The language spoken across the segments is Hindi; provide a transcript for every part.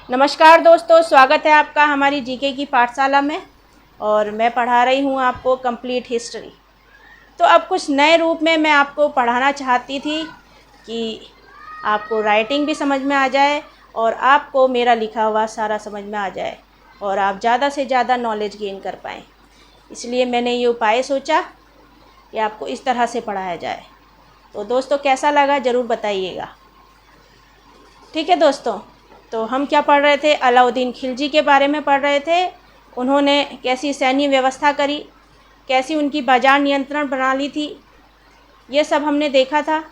नमस्कार दोस्तों, स्वागत है आपका हमारी जीके की पाठशाला में। और मैं पढ़ा रही हूँ आपको कंप्लीट हिस्ट्री। तो अब कुछ नए रूप में मैं आपको पढ़ाना चाहती थी कि आपको राइटिंग भी समझ में आ जाए और आपको मेरा लिखा हुआ सारा समझ में आ जाए और आप ज़्यादा से ज़्यादा नॉलेज गेन कर पाएँ। इसलिए मैंने ये उपाय सोचा कि आपको इस तरह से पढ़ाया जाए। तो दोस्तों, कैसा लगा ज़रूर बताइएगा। ठीक है दोस्तों, तो हम क्या पढ़ रहे थे? अलाउद्दीन खिलजी के बारे में पढ़ रहे थे। उन्होंने कैसी सैन्य व्यवस्था करी, कैसी उनकी बाजार नियंत्रण प्रणाली थी, ये सब हमने देखा था।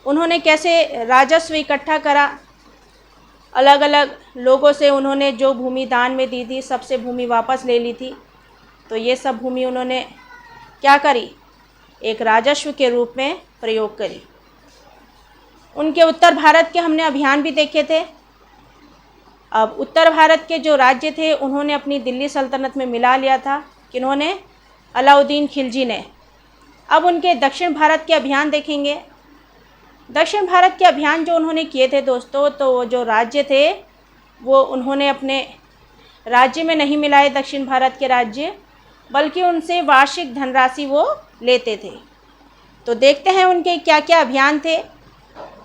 उन्होंने कैसे राजस्व इकट्ठा करा, अलग अलग लोगों से उन्होंने जो भूमि दान में दी थी सबसे भूमि वापस ले ली थी। तो ये सब भूमि उन्होंने क्या करी, एक राजस्व के रूप में प्रयोग करी। उनके उत्तर भारत के हमने अभियान भी देखे थे। अब उत्तर भारत के जो राज्य थे उन्होंने अपनी दिल्ली सल्तनत में मिला लिया था। किन्होंने? अलाउद्दीन खिलजी ने। अब उनके दक्षिण भारत के अभियान देखेंगे। दक्षिण भारत के अभियान जो उन्होंने किए थे दोस्तों, तो वो जो राज्य थे वो उन्होंने अपने राज्य में नहीं मिलाए, दक्षिण भारत के राज्य, बल्कि उनसे वार्षिक धनराशि वो लेते थे। तो देखते हैं उनके क्या क्या अभियान थे।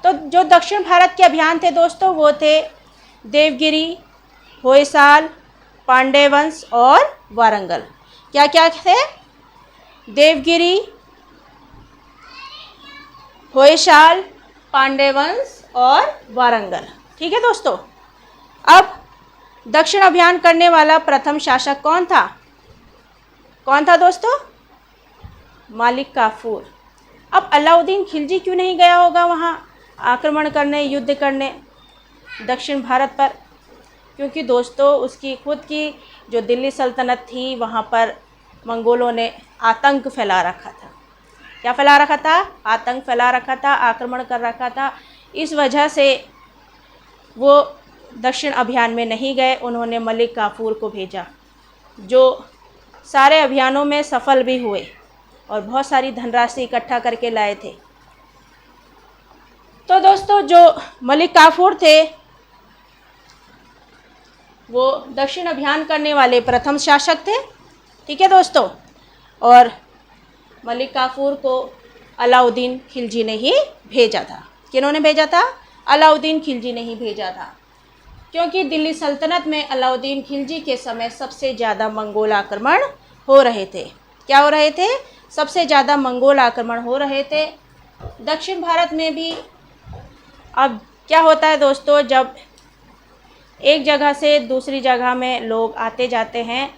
तो जो दक्षिण भारत के अभियान थे दोस्तों, वो थे देवगिरी, होयसाल, पांड्य वंश और वारंगल। क्या क्या थे? देवगिरी, होयसाल, पांड्य वंश और वारंगल। ठीक है दोस्तों। अब दक्षिण अभियान करने वाला प्रथम शासक कौन था? कौन था दोस्तों? मलिक काफूर। अब अलाउद्दीन खिलजी क्यों नहीं गया होगा वहाँ आक्रमण करने, युद्ध करने दक्षिण भारत पर? क्योंकि दोस्तों उसकी खुद की जो दिल्ली सल्तनत थी वहाँ पर मंगोलों ने आतंक फैला रखा था। क्या फैला रखा था? आतंक फैला रखा था, आक्रमण कर रखा था। इस वजह से वो दक्षिण अभियान में नहीं गए। उन्होंने मलिक काफूर को भेजा, जो सारे अभियानों में सफल भी हुए और बहुत सारी धनराशि इकट्ठा करके लाए थे। तो दोस्तों जो मलिक काफूर थे वो दक्षिण अभियान करने वाले प्रथम शासक थे। ठीक है दोस्तों। और मलिक काफूर को अलाउद्दीन खिलजी ने ही भेजा था। किन्होंने भेजा था? अलाउद्दीन खिलजी ने ही भेजा था। क्योंकि दिल्ली सल्तनत में अलाउद्दीन खिलजी के समय सबसे ज़्यादा मंगोल आक्रमण हो रहे थे। क्या हो रहे थे? सबसे ज़्यादा मंगोल आक्रमण हो रहे थे। दक्षिण भारत में भी अब क्या होता है दोस्तों, जब एक जगह से दूसरी जगह में लोग आते जाते हैं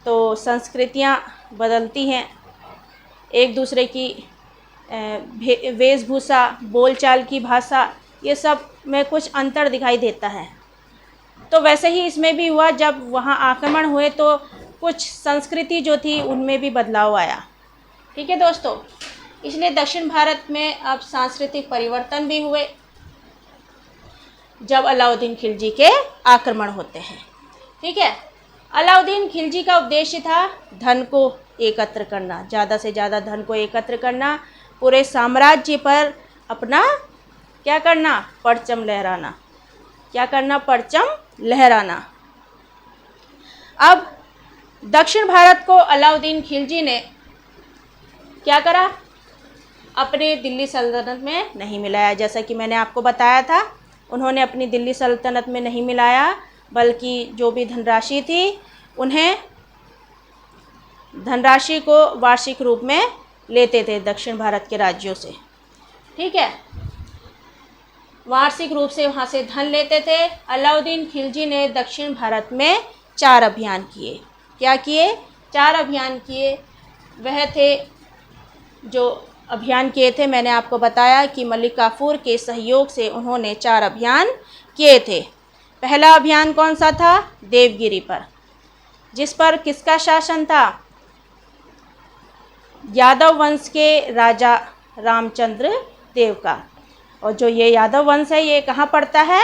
तो संस्कृतियाँ बदलती हैं, एक दूसरे की वेशभूषा, बोलचाल की भाषा, ये सब में कुछ अंतर दिखाई देता है। तो वैसे ही इसमें भी हुआ। जब वहाँ आक्रमण हुए तो कुछ संस्कृति जो थी उनमें भी बदलाव आया। ठीक है दोस्तों। इसलिए दक्षिण भारत में अब सांस्कृतिक परिवर्तन भी हुए जब अलाउद्दीन खिलजी के आक्रमण होते हैं। ठीक है। अलाउद्दीन खिलजी का उद्देश्य था धन को एकत्र करना, ज़्यादा से ज़्यादा धन को एकत्र करना, पूरे साम्राज्य पर अपना क्या करना? परचम लहराना। क्या करना? परचम लहराना। अब दक्षिण भारत को अलाउद्दीन खिलजी ने क्या करा? अपने दिल्ली सल्तनत में नहीं मिलाया। जैसा कि मैंने आपको बताया था, उन्होंने अपनी दिल्ली सल्तनत में नहीं मिलाया, बल्कि जो भी धनराशि थी उन्हें धनराशि को वार्षिक रूप में लेते थे दक्षिण भारत के राज्यों से। ठीक है। वार्षिक रूप से वहाँ से धन लेते थे। अलाउद्दीन खिलजी ने दक्षिण भारत में 4 अभियान किए। क्या किए? 4 अभियान किए। वह थे जो अभियान किए थे, मैंने आपको बताया कि मलिक काफूर के सहयोग से उन्होंने 4 अभियान किए थे। पहला अभियान कौन सा था? देवगिरी पर, जिस पर किसका शासन था? यादव वंश के राजा रामचंद्र देव का। और जो ये यादव वंश है ये कहाँ पड़ता है?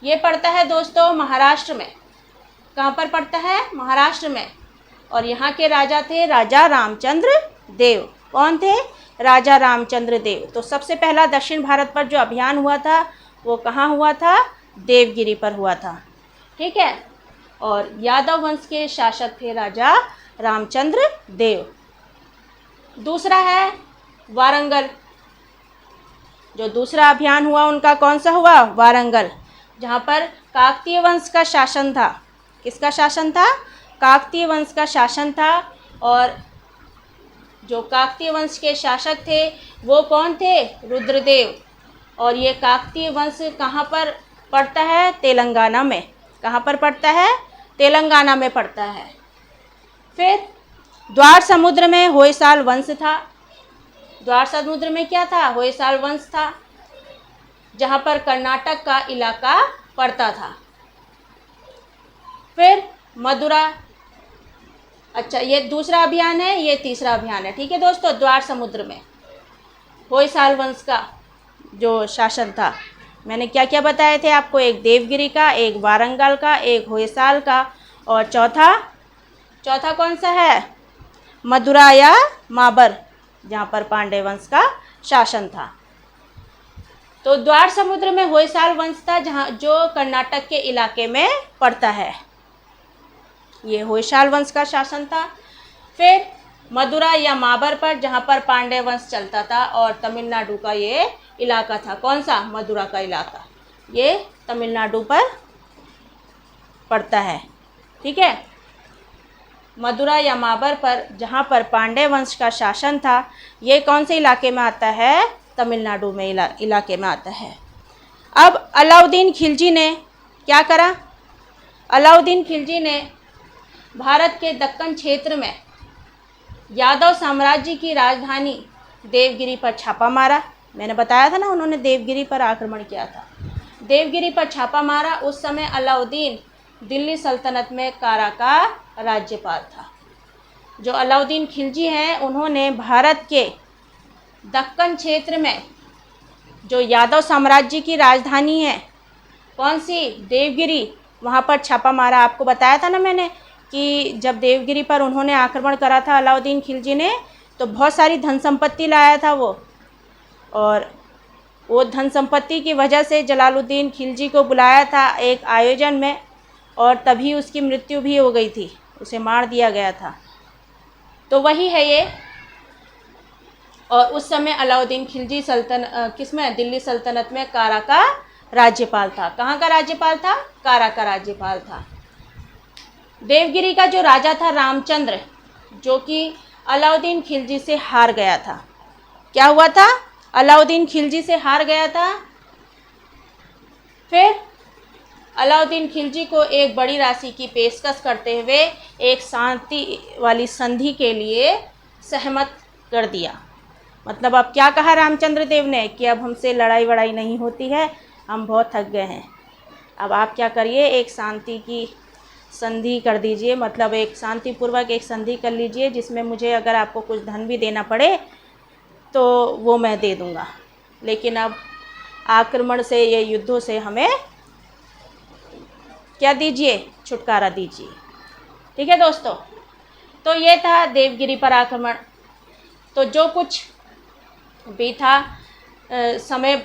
ये पड़ता है दोस्तों महाराष्ट्र में। कहाँ पर पड़ता है? महाराष्ट्र में। और यहाँ के राजा थे राजा रामचंद्र देव। कौन थे? राजा रामचंद्र देव। तो सबसे पहला दक्षिण भारत पर जो अभियान हुआ था वो कहाँ हुआ था? देवगिरी पर हुआ था। ठीक है, और यादव वंश के शासक थे राजा रामचंद्र देव। दूसरा है वारंगल। जो दूसरा अभियान हुआ उनका कौन सा हुआ? वारंगल, जहाँ पर काकतीय वंश का शासन था। किसका शासन था? काकतीय वंश का शासन था। और जो काकतीय वंश के शासक थे वो कौन थे? रुद्रदेव। और ये काकतीय वंश कहाँ पर पड़ता है? तेलंगाना में। कहाँ पर पड़ता है? तेलंगाना में पड़ता है। फिर द्वार समुद्र में होयसाल वंश था। द्वार समुद्र में क्या था? होयसाल वंश था, जहाँ पर कर्नाटक का इलाका पड़ता था। फिर मदुरा। अच्छा, ये दूसरा अभियान है, ये तीसरा अभियान है। ठीक है दोस्तों, द्वार समुद्र में होयसाल वंश का जो शासन था, मैंने क्या क्या बताए थे आपको? एक देवगिरी का, एक वारंगल का, एक होयसाल का, और चौथा कौन सा है? मदुरा या माबर, जहाँ पर पांड्य वंश का शासन था। तो द्वार समुद्र में होयसाल वंश था, जहाँ जो कर्नाटक के इलाके में पड़ता है। ये होयसाल वंश का शासन था। फिर मदुरा या माबर पर, जहाँ पर पांड्य वंश चलता था, और तमिलनाडु का ये इलाका था। कौन सा? मदुरा का इलाका। ये तमिलनाडु पर पड़ता है। ठीक है, मदुरा या माबर पर, जहाँ पर पांड्य वंश का शासन था, ये कौन से इलाके में आता है? तमिलनाडु में इलाके में आता है। अब अलाउद्दीन खिलजी ने क्या करा? अलाउद्दीन खिलजी ने भारत के दक्कन क्षेत्र में यादव साम्राज्य की राजधानी देवगिरी पर छापा मारा। मैंने बताया था ना, उन्होंने देवगिरी पर आक्रमण किया था। देवगिरी पर छापा मारा। उस समय अलाउद्दीन दिल्ली सल्तनत में कारा का राज्यपाल था। जो अलाउद्दीन खिलजी हैं, उन्होंने भारत के दक्कन क्षेत्र में जो यादव साम्राज्य की राजधानी है, कौन सी? देवगिरी, वहाँ पर छापा मारा। आपको बताया था ना मैंने कि जब देवगिरी पर उन्होंने आक्रमण करा था अलाउद्दीन खिलजी ने, तो बहुत सारी धन संपत्ति लाया था वो, और वो धन संपत्ति की वजह से जलालुद्दीन खिलजी को बुलाया था एक आयोजन में, और तभी उसकी मृत्यु भी हो गई थी, उसे मार दिया गया था। तो वही है ये। और उस समय अलाउद्दीन खिलजी किसमें? दिल्ली सल्तनत में कारा का राज्यपाल था। कहाँ का राज्यपाल था? कारा का राज्यपाल था। देवगिरी का जो राजा था रामचंद्र, जो कि अलाउद्दीन खिलजी से हार गया था। क्या हुआ था? अलाउद्दीन खिलजी से हार गया था। फिर अलाउद्दीन खिलजी को एक बड़ी राशि की पेशकश करते हुए एक शांति वाली संधि के लिए सहमत कर दिया। मतलब अब क्या कहा रामचंद्र देव ने कि अब हमसे लड़ाई वड़ाई नहीं होती है, हम बहुत थक गए हैं, अब आप क्या करिए, एक शांति की संधि कर दीजिए, मतलब एक शांतिपूर्वक एक संधि कर लीजिए, जिसमें मुझे अगर आपको कुछ धन भी देना पड़े तो वो मैं दे दूँगा, लेकिन अब आक्रमण से, ये युद्धों से हमें क्या दीजिए? छुटकारा दीजिए। ठीक है दोस्तों, तो ये था देवगिरी पर आक्रमण। तो जो कुछ भी था समय,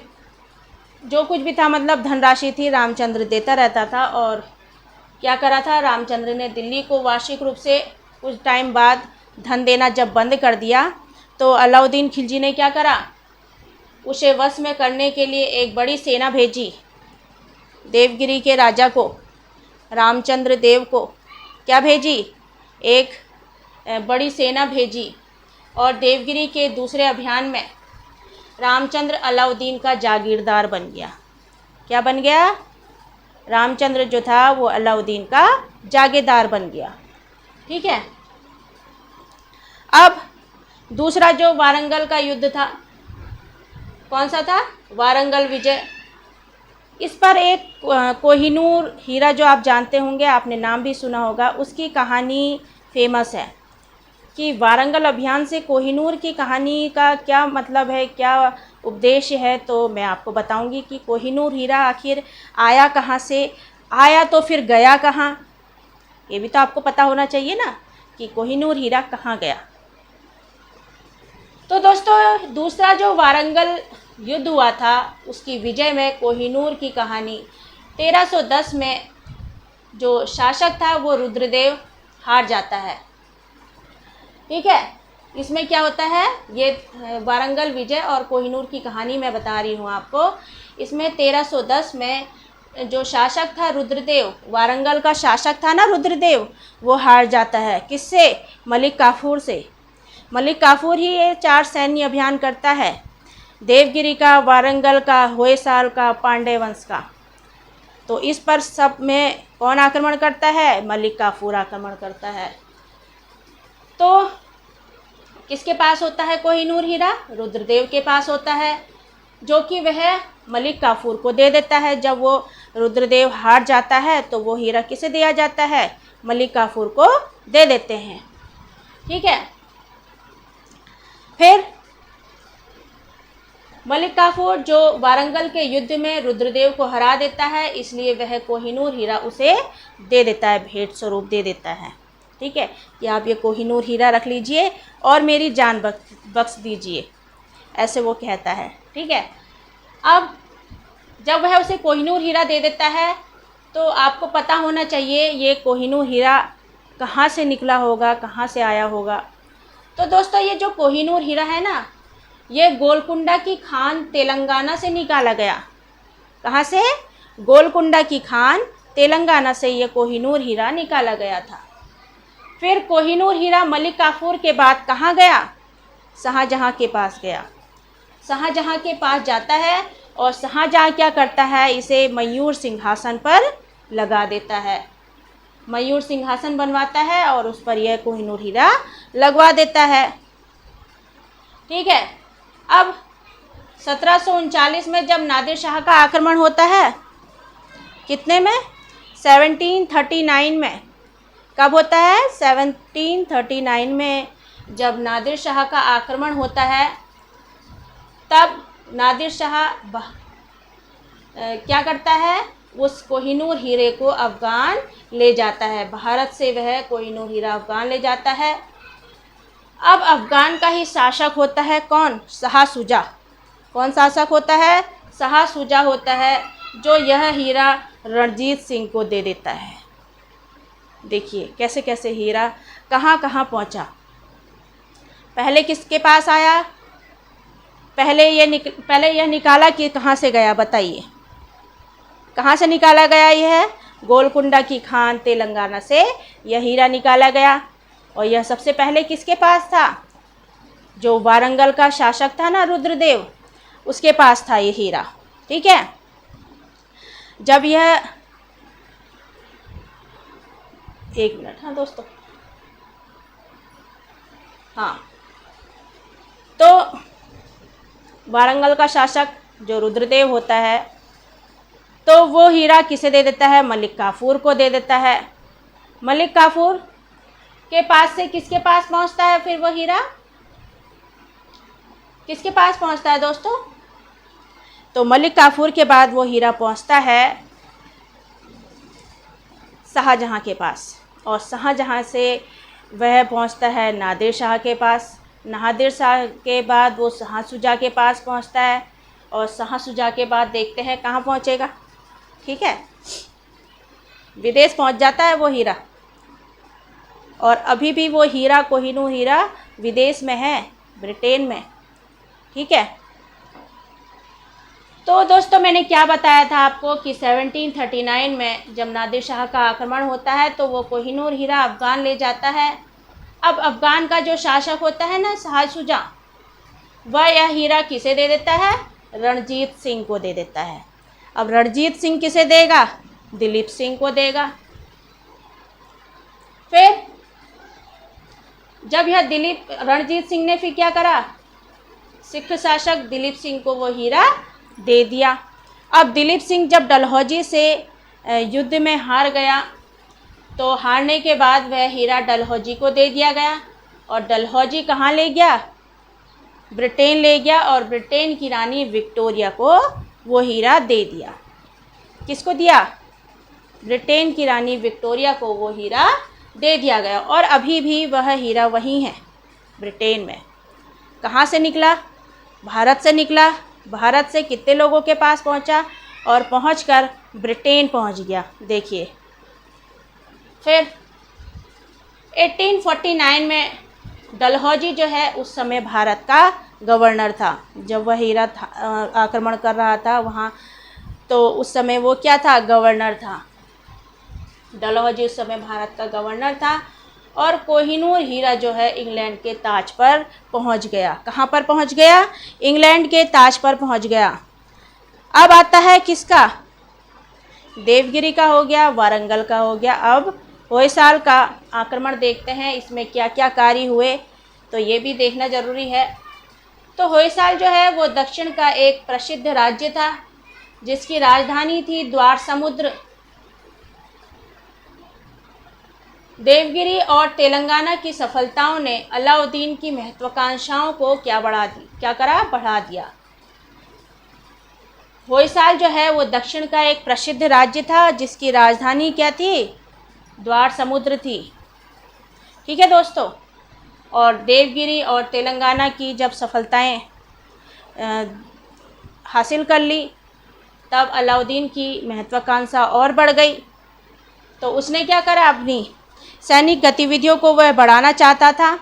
जो कुछ भी था, मतलब धनराशि थी, रामचंद्र देता रहता था। और क्या करा था? रामचंद्र ने दिल्ली को वार्षिक रूप से कुछ टाइम बाद धन देना जब बंद कर दिया, तो अलाउद्दीन खिलजी ने क्या करा? उसे वश में करने के लिए एक बड़ी सेना भेजी। देवगिरी के राजा को, रामचंद्र देव को क्या भेजी? एक बड़ी सेना भेजी। और देवगिरी के दूसरे अभियान में रामचंद्र अलाउद्दीन का जागीरदार बन गया। क्या बन गया? रामचंद्र जो था वो अलाउद्दीन का जागीरदार बन गया। ठीक है, अब दूसरा जो वारंगल का युद्ध था, कौन सा था? वारंगल विजय। इस पर एक कोहिनूर हीरा, जो आप जानते होंगे, आपने नाम भी सुना होगा, उसकी कहानी फेमस है कि वारंगल अभियान से कोहिनूर की कहानी का क्या मतलब है, क्या उपदेश है। तो मैं आपको बताऊंगी कि कोहिनूर हीरा आखिर आया कहाँ से, आया तो फिर गया कहाँ, ये भी तो आपको पता होना चाहिए ना कि कोहिनूर हीरा कहाँ गया। तो दोस्तों, दूसरा जो वारंगल युद्ध हुआ था, उसकी विजय में कोहिनूर की कहानी 1310 में जो शासक था वो रुद्रदेव हार जाता है। ठीक है, इसमें क्या होता है, ये वारंगल विजय और कोहिनूर की कहानी मैं बता रही हूँ आपको। इसमें 1310 में जो शासक था रुद्रदेव, वारंगल का शासक था ना रुद्रदेव, वो हार जाता है। किससे? मलिक काफूर से। मलिक काफूर ही ये 4 सैन्य अभियान करता है, देवगिरी का, वारंगल का, होयसाल का, पांडे वंश का। तो इस पर सब में कौन आक्रमण करता है? मलिक काफूर आक्रमण करता है। तो किसके पास होता है कोहिनूर हीरा? रुद्रदेव के पास होता है, जो कि वह मलिक काफूर को दे देता है। जब वो रुद्रदेव हार जाता है तो वो हीरा किसे दिया जाता है? मलिक काफूर को दे देते हैं। ठीक है, फिर मलिक काफूर जो वारंगल के युद्ध में रुद्रदेव को हरा देता है, इसलिए वह कोहिनूर हीरा उसे दे देता है, भेंट स्वरूप दे देता है। ठीक है, कि आप ये कोहिनूर हीरा रख लीजिए और मेरी जान बख्श दीजिए, ऐसे वो कहता है। ठीक है, अब जब वह उसे कोहिनूर हीरा दे देता है तो आपको पता होना चाहिए ये कोहिनूर हीरा कहाँ से निकला होगा, कहाँ से आया होगा। तो दोस्तों, ये जो कोहिनूर हीरा है ना, ये गोलकुंडा की खान तेलंगाना से निकाला गया। कहाँ से? गोलकुंडा की खान तेलंगाना से ये कोहिनूर हीरा निकाला गया था। फिर कोहिनूर हीरा मलिक काफूर के बाद कहाँ गया? शाहजहाँ के पास गया। शाहजहाँ के पास जाता है और शाहजहाँ क्या करता है, इसे मयूर सिंहासन पर लगा देता है। मयूर सिंहासन बनवाता है और उस पर यह कोहिनूर हीरा लगवा देता है। ठीक है, अब 1739 में जब नादिर शाह का आक्रमण होता है, कितने में? 1739 में। कब होता है? 1739 में जब नादिर शाह का आक्रमण होता है, तब नादिर शाह क्या करता है, उस कोहिनूर हीरे को अफ़गान ले जाता है। भारत से वह कोहिनूर हीरा अफ़गान ले जाता है। अब अफ़गान का ही शासक होता है कौन? शाह शुजा। कौन शासक होता है? शाह शुजा होता है, जो यह हीरा रणजीत सिंह को दे देता है। देखिए कैसे कैसे हीरा कहाँ कहाँ पहुँचा। पहले किसके पास आया? पहले यह निकाला कि कहाँ से गया, बताइए कहाँ से निकाला गया? यह गोलकुंडा की खान तेलंगाना से यह हीरा निकाला गया। और यह सबसे पहले किसके पास था? जो वारंगल का शासक था ना रुद्रदेव, उसके पास था ये हीरा। ठीक है, जब यह, एक मिनट, हाँ दोस्तों, हाँ, तो वारंगल का शासक जो रुद्रदेव होता है, तो वो हीरा किसे दे देता है? मलिक काफूर को दे देता है। मलिक काफूर के पास से किसके पास पहुंचता है फिर वो हीरा? किसके पास पहुंचता है दोस्तों? तो मलिक काफूर के बाद वो हीरा पहुंचता है शाहजहाँ के पास, और शाहजहाँ से वह पहुंचता है नादिर शाह के पास। नादिर शाह के बाद वो शाह शुजा के पास पहुंचता है, और शाह शुजा के बाद देखते हैं कहाँ पहुंचेगा। ठीक है, विदेश पहुंच जाता है वो हीरा, और अभी भी वो हीरा कोहिनूर हीरा विदेश में है, ब्रिटेन में। ठीक है, तो दोस्तों मैंने क्या बताया था आपको कि 1739 में जब नादिर शाह का आक्रमण होता है तो वो कोहिनूर हीरा अफ़गान ले जाता है। अब अफ़गान का जो शासक होता है ना, शाह शुजा, वह यह हीरा किसे दे देता है? रणजीत सिंह को दे देता है। अब रणजीत सिंह किसे देगा? दिलीप सिंह को देगा। फिर जब यह रणजीत सिंह ने फिर क्या करा? सिख शासक दिलीप सिंह को वो हीरा दे दिया। अब दिलीप सिंह जब डलहौजी से युद्ध में हार गया, तो हारने के बाद वह हीरा डलहौजी को दे दिया गया, और डलहौजी कहाँ ले गया? ब्रिटेन ले गया, और ब्रिटेन की रानी विक्टोरिया को वो हीरा दे दिया। किसको दिया? ब्रिटेन की रानी विक्टोरिया को वो हीरा दे दिया गया, और अभी भी वह हीरा वहीं है ब्रिटेन में। कहाँ से निकला? भारत से निकला। भारत से कितने लोगों के पास पहुँचा? और पहुँचकर ब्रिटेन पहुंच गया। देखिए, फिर 1849 में डलहौजी जो है उस समय भारत का गवर्नर था। जब वह हेरत आक्रमण कर रहा था वहाँ, तो उस समय वो क्या था, गवर्नर था। डलहौजी उस समय भारत का गवर्नर था। और कोहिनूर हीरा जो है इंग्लैंड के ताज पर पहुंच गया। कहाँ पर पहुंच गया? इंग्लैंड के ताज पर पहुंच गया। अब आता है किसका? देवगिरी का हो गया, वारंगल का हो गया। अब होयसाल का आक्रमण देखते हैं, इसमें क्या क्या कार्य हुए, तो ये भी देखना ज़रूरी है। तो होयसाल जो है वो दक्षिण का एक प्रसिद्ध राज्य था जिसकी राजधानी थी द्वार समुद्र। देवगिरी और तेलंगाना की सफलताओं ने अलाउद्दीन की महत्वाकांक्षाओं को बढ़ा दिया। होयसाल जो है वो दक्षिण का एक प्रसिद्ध राज्य था जिसकी राजधानी क्या थी? द्वार समुद्र थी। ठीक है दोस्तों। और देवगिरी और तेलंगाना की जब सफलताएं हासिल कर ली, तब अलाउद्दीन की महत्वाकांक्षा और बढ़ गई। तो उसने क्या करा? अपनी सैनिक गतिविधियों को वह बढ़ाना चाहता था।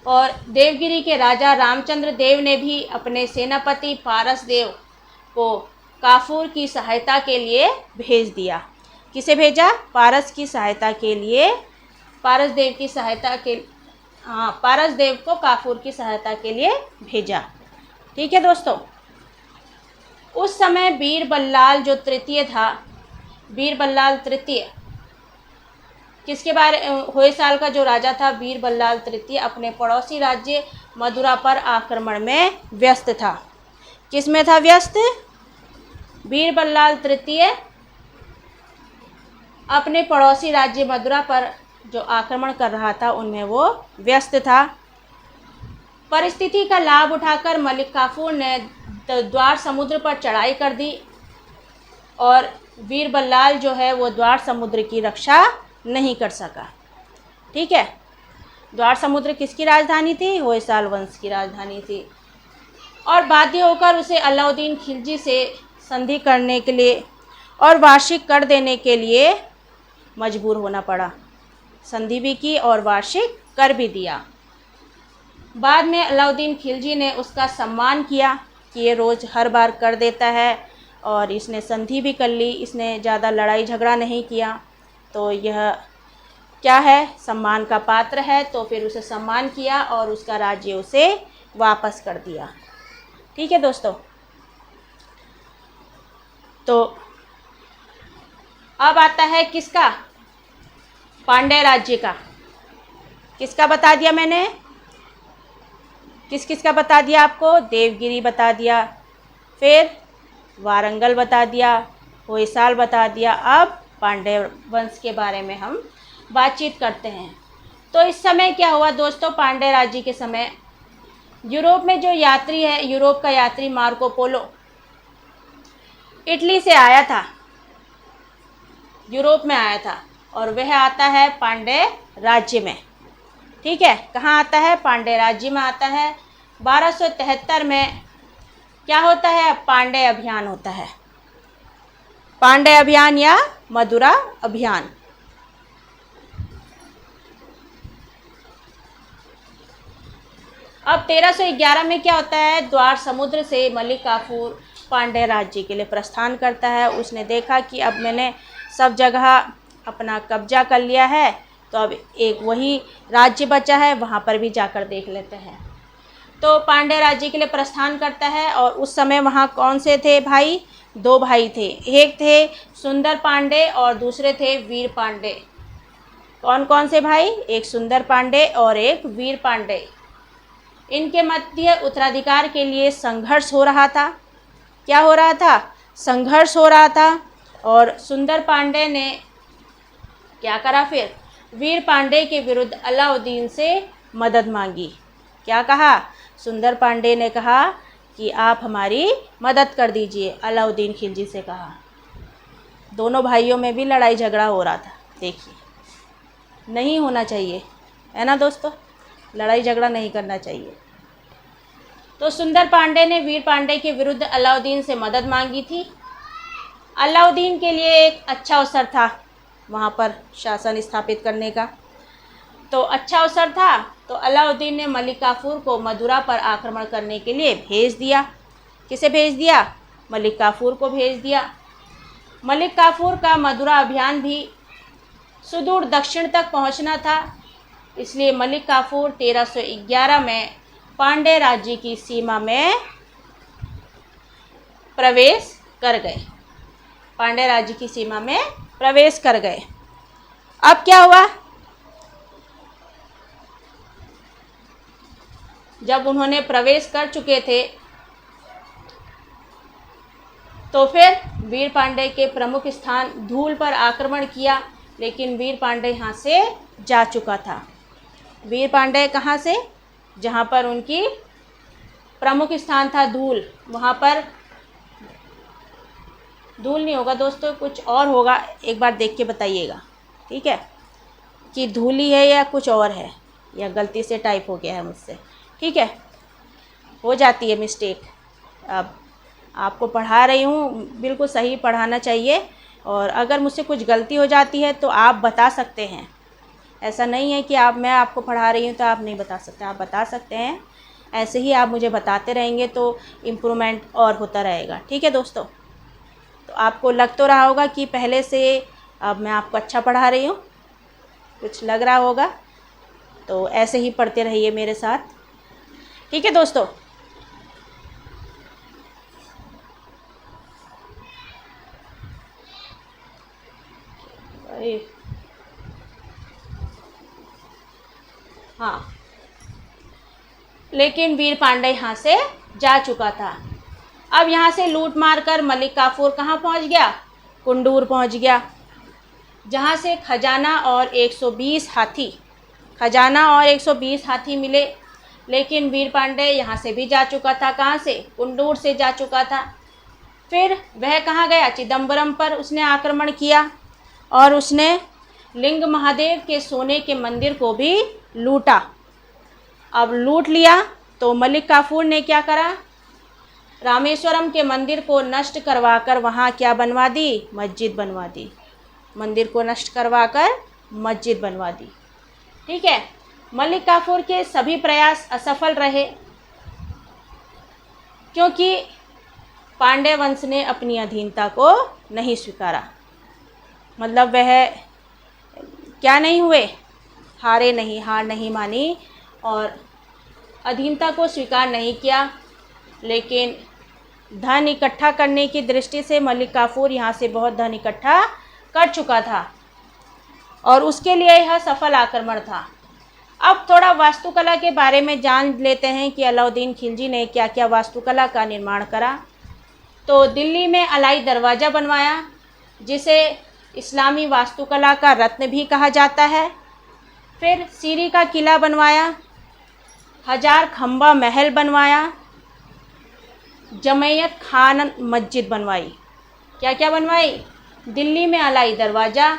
और देवगिरी के राजा रामचंद्र देव ने भी अपने सेनापति पारस देव को काफूर की सहायता के लिए भेज दिया। किसे भेजा? पारस की सहायता के लिए, पारस देव को काफूर की सहायता के लिए भेजा। ठीक है दोस्तों। उस समय बीरबल्लाल जो तृतीय था, बीरबल्लाल तृतीय किसके बारे, होयसाल का जो राजा था बीरबल्लाल तृतीय, अपने पड़ोसी राज्य मदुरा पर आक्रमण में व्यस्त था। किस में था व्यस्त? बीरबल्लाल तृतीय अपने पड़ोसी राज्य मदुरा पर जो आक्रमण कर रहा था उनमें वो व्यस्त था। परिस्थिति का लाभ उठाकर मलिक काफूर ने द्वार समुद्र पर चढ़ाई कर दी और बीरबल्लाल जो है वो द्वार समुद्र की रक्षा नहीं कर सका। ठीक है। द्वार समुद्र किसकी राजधानी थी? होयसाल वंश की राजधानी थी। और बाध्य होकर उसे अलाउद्दीन खिलजी से संधि करने के लिए और वार्षिक कर देने के लिए मजबूर होना पड़ा। संधि भी की और वार्षिक कर भी दिया। बाद में अलाउद्दीन खिलजी ने उसका सम्मान किया कि ये रोज़ हर बार कर देता है और इसने संधि भी कर ली, इसने ज़्यादा लड़ाई झगड़ा नहीं किया, तो यह क्या है, सम्मान का पात्र है। तो फिर उसे सम्मान किया और उसका राज्य उसे वापस कर दिया। ठीक है दोस्तों। तो अब आता है किसका? पांड्य राज्य का। किसका बता दिया मैंने? किस किस का बता दिया आपको? देवगिरी बता दिया, फिर वारंगल बता दिया, होयसाल बता दिया। अब पांड्य वंश के बारे में हम बातचीत करते हैं। तो इस समय क्या हुआ दोस्तों? पांड्य राज्य के समय यूरोप में जो यात्री है, यूरोप का यात्री मार्को पोलो इटली से आया था, यूरोप में आया था और वह आता है पांड्य राज्य में। ठीक है। कहाँ आता है? पांड्य राज्य में आता है। 1273 में क्या होता है? पांड्य अभियान होता है। पांड्य अभियान या मदुरा अभियान। अब 1311 में क्या होता है? द्वार समुद्र से मलिक काफूर पांड्य राज्य के लिए प्रस्थान करता है। उसने देखा कि अब मैंने सब जगह अपना कब्जा कर लिया है, तो अब एक वही राज्य बचा है, वहाँ पर भी जाकर देख लेते हैं। तो पांड्य राज्य के लिए प्रस्थान करता है। और उस समय वहाँ कौन से थे भाई? 2 भाई थे। एक थे सुंदर पांडे और दूसरे थे वीर पांडे। कौन कौन से भाई? एक सुंदर पांडे और एक वीर पांडे। इनके मध्य उत्तराधिकार के लिए संघर्ष हो रहा था। क्या हो रहा था? संघर्ष हो रहा था। और सुंदर पांडे ने क्या करा फिर? वीर पांडे के विरुद्ध अलाउद्दीन से मदद मांगी। क्या कहा? सुंदर पांडे ने कहा कि आप हमारी मदद कर दीजिए, अलाउद्दीन खिलजी से कहा। दोनों भाइयों में भी लड़ाई झगड़ा हो रहा था। देखिए, नहीं होना चाहिए, है ना दोस्तों? लड़ाई झगड़ा नहीं करना चाहिए। तो सुंदर पांडे ने वीर पांडे के विरुद्ध अलाउद्दीन से मदद मांगी थी। अलाउद्दीन के लिए एक अच्छा अवसर था वहाँ पर शासन स्थापित करने का। तो अच्छा अवसर था तो अलाउद्दीन ने मलिक काफूर को मदुरा पर आक्रमण करने के लिए भेज दिया। किसे भेज दिया? मलिक काफूर को भेज दिया। मलिक काफूर का मदुरा अभियान भी सुदूर दक्षिण तक पहुंचना था, इसलिए मलिक काफूर 1311 में पांडे राज्य की सीमा में प्रवेश कर गए। पांडे राज्य की सीमा में प्रवेश कर गए। अब क्या हुआ? जब उन्होंने प्रवेश कर चुके थे तो फिर वीर पांडे के प्रमुख स्थान धूल पर आक्रमण किया, लेकिन वीर पांडे यहाँ से जा चुका था। वीर पांडे कहाँ से? जहाँ पर उनकी प्रमुख स्थान था धूल, वहाँ पर धूल नहीं होगा दोस्तों, कुछ और होगा, एक बार देख के बताइएगा, ठीक है, कि धूली है या कुछ और है, या गलती से टाइप हो गया है मुझसे, ठीक है, हो जाती है मिस्टेक। अब आपको पढ़ा रही हूँ, बिल्कुल सही पढ़ाना चाहिए, और अगर मुझसे कुछ गलती हो जाती है तो आप बता सकते हैं। ऐसा नहीं है कि मैं आपको पढ़ा रही हूँ तो आप नहीं बता सकते, आप बता सकते हैं। ऐसे ही आप मुझे बताते रहेंगे तो इम्प्रूवमेंट और होता रहेगा, ठीक है दोस्तों। तो आपको लग तो रहा होगा कि पहले से अब मैं आपको अच्छा पढ़ा रही हूँ, कुछ लग रहा होगा, तो ऐसे ही पढ़ते रहिए मेरे साथ, ठीक है दोस्तों। हाँ, लेकिन वीर पांडे यहाँ से जा चुका था। अब यहाँ से लूट मार कर मलिक काफूर कहाँ पहुँच गया? कुंडूर पहुँच गया, जहाँ से खजाना और 120 हाथी मिले। लेकिन वीर पांडे यहाँ से भी जा चुका था। कहाँ से? कुंडूर से जा चुका था। फिर वह कहाँ गया? चिदम्बरम पर उसने आक्रमण किया और उसने लिंग महादेव के सोने के मंदिर को भी लूटा। अब लूट लिया तो मलिक काफूर ने क्या करा? रामेश्वरम के मंदिर को नष्ट करवाकर वहाँ क्या बनवा दी? मस्जिद बनवा दी। मंदिर को नष्ट करवाकर मस्जिद बनवा दी, ठीक है। मलिक काफूर के सभी प्रयास असफल रहे, क्योंकि पांडे वंश ने अपनी अधीनता को नहीं स्वीकारा। मतलब वह क्या नहीं हुए? हार नहीं मानी और अधीनता को स्वीकार नहीं किया। लेकिन धन इकट्ठा करने की दृष्टि से मलिक काफूर यहाँ से बहुत धन इकट्ठा कर चुका था और उसके लिए यह सफल आक्रमण था। अब थोड़ा वास्तुकला के बारे में जान लेते हैं कि अलाउद्दीन खिलजी ने क्या क्या वास्तुकला का निर्माण करा। तो दिल्ली में अलाई दरवाज़ा बनवाया, जिसे इस्लामी वास्तुकला का रत्न भी कहा जाता है। फिर सीरी का किला बनवाया, 1000 खंबा महल बनवाया, जमैयत खान मस्जिद बनवाई। क्या क्या बनवाई? दिल्ली में अलाई दरवाज़ा,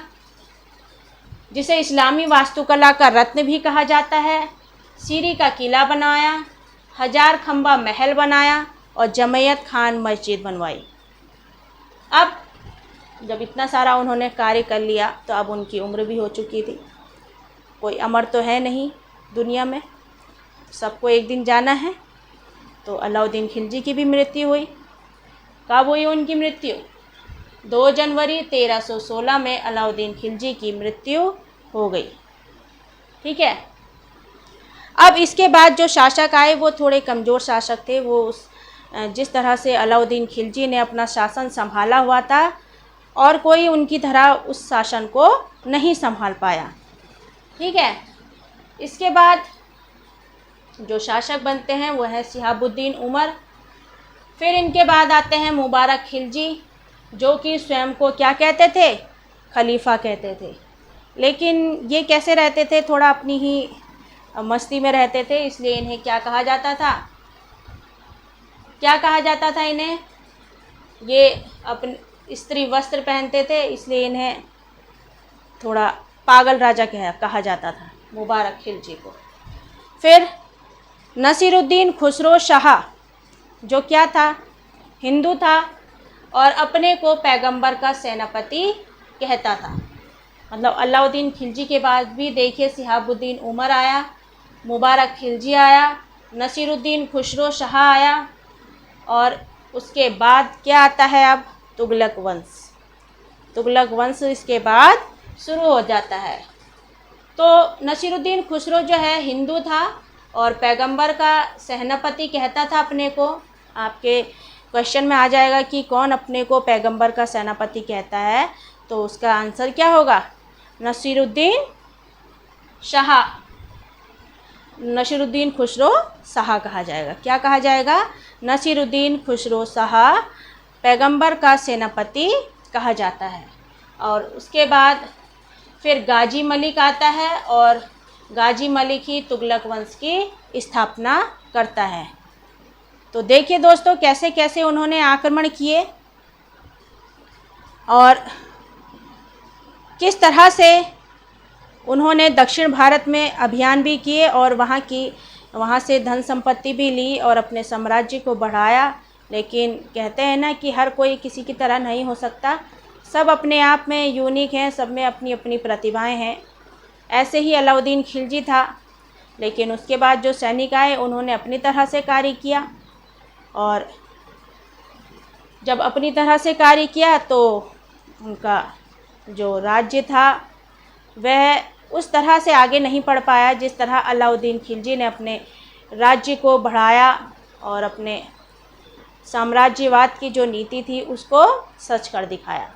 जिसे इस्लामी वास्तुकला का रत्न भी कहा जाता है, सीरी का किला बनाया, 1000 खंबा महल बनाया और जमैयत खान मस्जिद बनवाई। अब जब इतना सारा उन्होंने कार्य कर लिया तो अब उनकी उम्र भी हो चुकी थी। कोई अमर तो है नहीं दुनिया में, सबको एक दिन जाना है। तो अलाउद्दीन खिलजी की भी मृत्यु हुई। कब हुई उनकी मृत्यु? 2 जनवरी 1316 में अलाउद्दीन खिलजी की मृत्यु हो गई, ठीक है। अब इसके बाद जो शासक आए वो थोड़े कमज़ोर शासक थे। वो जिस तरह से अलाउद्दीन खिलजी ने अपना शासन संभाला हुआ था और कोई उनकी तरह उस शासन को नहीं संभाल पाया, ठीक है। इसके बाद जो शासक बनते हैं वो है शिहाबुद्दीन उमर। फिर इनके बाद आते हैं मुबारक खिलजी, जो कि स्वयं को क्या कहते थे? खलीफा कहते थे। लेकिन ये कैसे रहते थे? थोड़ा अपनी ही मस्ती में रहते थे, इसलिए इन्हें क्या कहा जाता था? क्या कहा जाता था इन्हें? ये अपने स्त्री वस्त्र पहनते थे, इसलिए इन्हें थोड़ा पागल राजा कहा जाता था, मुबारक खिलजी को। फिर नसीरुद्दीन खुसरो शाह जो क्या था, हिंदू था और अपने को पैगंबर का सेनापति कहता था। मतलब अलाउद्दीन खिलजी के बाद भी देखिए शिहाबुद्दीन उमर आया, मुबारक खिलजी आया, नसीरुद्दीन खुसरो शाह आया और उसके बाद क्या आता है अब, तुगलक वंश। तुगलक वंश इसके बाद शुरू हो जाता है। तो नसीरुद्दीन खुसरो जो है हिंदू था और पैगंबर का सेनापति कहता था अपने को। आपके क्वेश्चन में आ जाएगा कि कौन अपने को पैगंबर का सेनापति कहता है, तो उसका आंसर क्या होगा, नसीरुद्दीन शाह, नसीरुद्दीन खुसरो शाह कहा जाएगा। क्या कहा जाएगा, नसीरुद्दीन खुसरो शाह पैगंबर का सेनापति कहा जाता है। और उसके बाद फिर गाजी मलिक आता है और गाजी मलिक ही तुगलक वंश की स्थापना करता है। तो देखिए दोस्तों कैसे कैसे उन्होंने आक्रमण किए और किस तरह से उन्होंने दक्षिण भारत में अभियान भी किए और वहाँ से धन संपत्ति भी ली और अपने साम्राज्य को बढ़ाया। लेकिन कहते हैं ना कि हर कोई किसी की तरह नहीं हो सकता, सब अपने आप में यूनिक हैं, सब में अपनी अपनी प्रतिभाएं हैं। ऐसे ही अलाउद्दीन खिलजी था, लेकिन उसके बाद जो सैनिक आए उन्होंने अपनी तरह से कार्य किया और जब अपनी तरह से कार्य किया तो उनका जो राज्य था वह उस तरह से आगे नहीं बढ़ पाया जिस तरह अलाउद्दीन खिलजी ने अपने राज्य को बढ़ाया और अपने साम्राज्यवाद की जो नीति थी उसको सच कर दिखाया।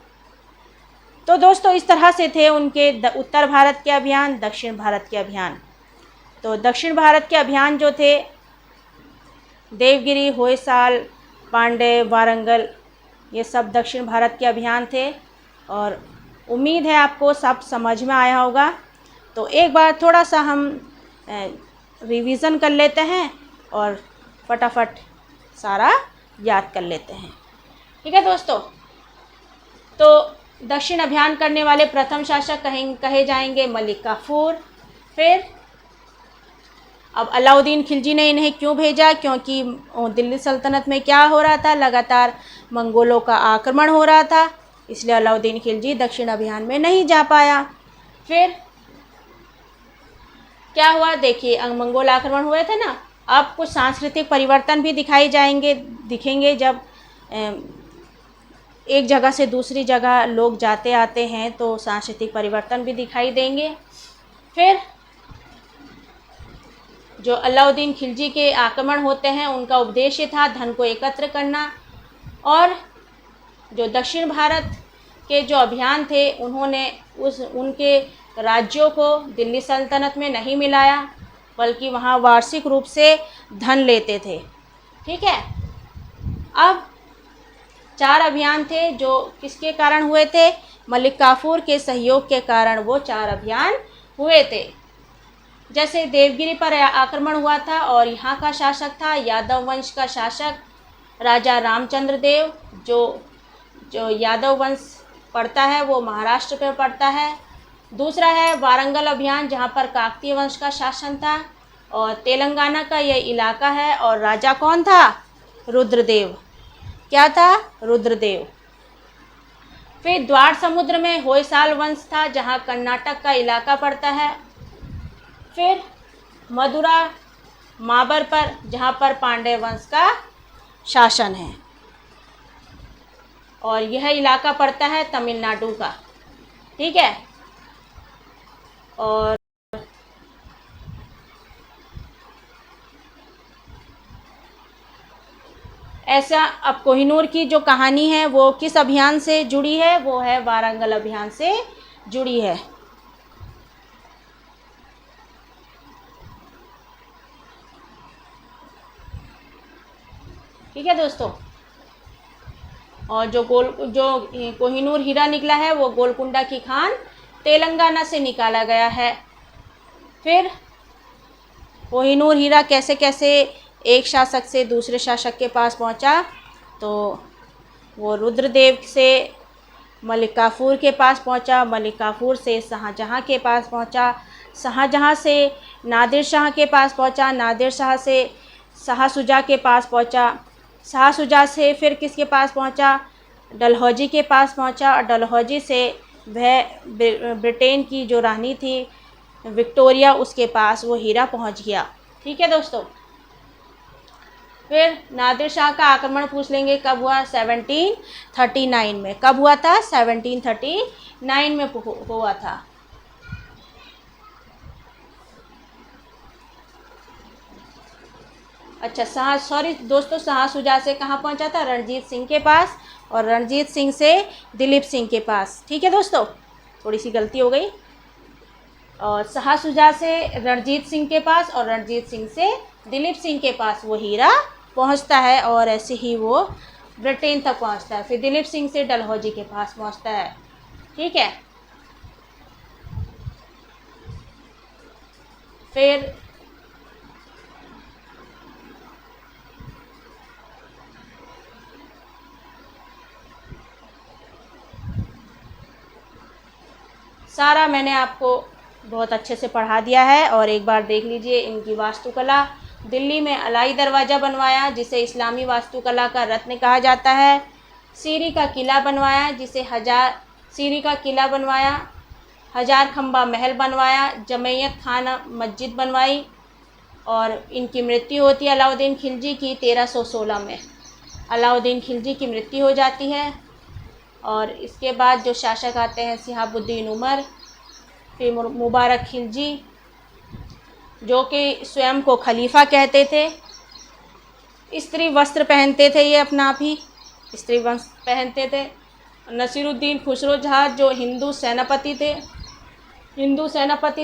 तो दोस्तों इस तरह से थे उनके उत्तर भारत के अभियान, दक्षिण भारत के अभियान। तो दक्षिण भारत के अभियान जो थे देवगिरी, होयसाल, पांडे, वारंगल, ये सब दक्षिण भारत के अभियान थे और उम्मीद है आपको सब समझ में आया होगा। तो एक बार थोड़ा सा हम रिवीज़न कर लेते हैं और फटाफट सारा याद कर लेते हैं। ठीक है दोस्तों, तो दक्षिण अभियान करने वाले प्रथम शासक कहे जाएंगे मलिक काफूर। फिर अब अलाउद्दीन खिलजी ने इन्हें क्यों भेजा, क्योंकि दिल्ली सल्तनत में क्या हो रहा था, लगातार मंगोलों का आक्रमण हो रहा था, इसलिए अलाउद्दीन खिलजी दक्षिण अभियान में नहीं जा पाया। फिर क्या हुआ, देखिए मंगोल आक्रमण हुए थे ना। अब कुछ सांस्कृतिक परिवर्तन भी दिखेंगे जब एक जगह से दूसरी जगह लोग जाते आते हैं तो सांस्कृतिक परिवर्तन भी दिखाई देंगे। फिर जो अलाउद्दीन खिलजी के आक्रमण होते हैं उनका उद्देश्य था धन को एकत्र करना और जो दक्षिण भारत के जो अभियान थे उन्होंने उनके राज्यों को दिल्ली सल्तनत में नहीं मिलाया, बल्कि वहाँ वार्षिक रूप से धन लेते थे। ठीक है, अब 4 अभियान थे जो किसके कारण हुए थे, मलिक काफूर के सहयोग के कारण वो 4 अभियान हुए थे। जैसे देवगिरी पर आक्रमण हुआ था और यहाँ का शासक था यादव वंश का शासक राजा रामचंद्र देव। जो यादव वंश पड़ता है वो महाराष्ट्र पर पड़ता है। दूसरा है वारंगल अभियान जहाँ पर काकतीय वंश का शासन था और तेलंगाना का ये इलाका है और राजा कौन था, रुद्रदेव। क्या था, रुद्रदेव। फिर द्वार समुद्र में होयसाल वंश था जहाँ कर्नाटक का इलाका पड़ता है। फिर मदुरा माबर पर जहाँ पर पांड्य वंश का शासन है और यह इलाका पड़ता है तमिलनाडु का। ठीक है, और ऐसा अब कोहिनूर की जो कहानी है वो किस अभियान से जुड़ी है, वो है वारंगल अभियान से जुड़ी है। ठीक है दोस्तों, और जो कोहिनूर हीरा निकला है वो गोलकुंडा की खान तेलंगाना से निकाला गया है। फिर कोहिनूर हीरा कैसे कैसे एक शासक से दूसरे शासक के पास पहुंचा, तो वो रुद्रदेव से मलिक काफूर के पास पहुंचा, मलिक काफूर से शाहजहाँ के पास पहुंचा, शाहजहाँ से नादिर शाह के पास पहुंचा, नादिर शाह से शाह शुजा के पास पहुंचा, शाह शुजा से फिर किसके पास पहुंचा, डलहौजी के पास पहुंचा, और डलहौजी से वह ब्रिटेन की जो रानी थी विक्टोरिया, उसके पास वो हीरा पहुंच गया। ठीक है दोस्तों। फिर नादिर शाह का आक्रमण पूछ लेंगे कब हुआ, 1739 में। कब हुआ था, 1739 में हुआ था। अच्छा, शाह शुजा से कहाँ पहुँचा था, रणजीत सिंह के पास, और रणजीत सिंह से दिलीप सिंह के पास। ठीक है दोस्तों, थोड़ी सी गलती हो गई। और शाह शुजा से रणजीत सिंह के पास और रणजीत सिंह से दिलीप सिंह के पास वो हीरा पहुंचता है, और ऐसे ही वो ब्रिटेन तक पहुंचता है। फिर दिलीप सिंह से डलहौजी के पास पहुंचता है। ठीक है। फिर सारा मैंने आपको बहुत अच्छे से पढ़ा दिया है, और एक बार देख लीजिए इनकी वास्तुकला। दिल्ली में अलाई दरवाज़ा बनवाया, जिसे इस्लामी वास्तुकला का रत्न कहा जाता है। सीरी का किला बनवाया, सीरी का किला बनवाया, हजार खंबा महल बनवाया, जमैयत खाना मस्जिद बनवाई, और इनकी मृत्यु होती है अलाउद्दीन खिलजी की 1316 में। अलाउद्दीन खिलजी की मृत्यु हो जाती है। और इसके बाद जो शासक आते हैं शिहाबुद्दीन उमर, फिर मुबारक खिलजी, जो कि स्वयं को खलीफा कहते थे। स्त्री वस्त्र पहनते थे, ये अपना आप ही स्त्री वस्त्र पहनते थे। नसीरुद्दीन खुसरो जहाँ, जो हिंदू सेनापति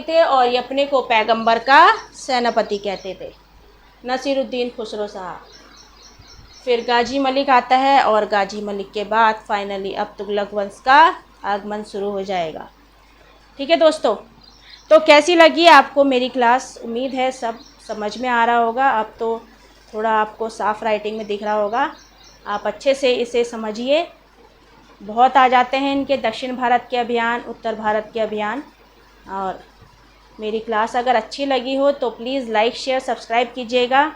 थे, और ये अपने को पैगंबर का सेनापति कहते थे, नसीरुद्दीन खुसरो साहब। फिर गाजी मलिक आता है, और गाजी मलिक के बाद फाइनली अब तुगलक वंश का आगमन शुरू हो जाएगा। ठीक है दोस्तों, तो कैसी लगी आपको मेरी क्लास? उम्मीद है सब समझ में आ रहा होगा। अब तो थोड़ा आपको साफ़ राइटिंग में दिख रहा होगा। आप अच्छे से इसे समझिए। बहुत आ जाते हैं इनके दक्षिण भारत के अभियान, उत्तर भारत के अभियान। और मेरी क्लास अगर अच्छी लगी हो तो प्लीज़ लाइक शेयर सब्सक्राइब कीजिएगा,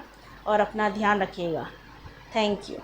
और अपना ध्यान रखिएगा। Thank you.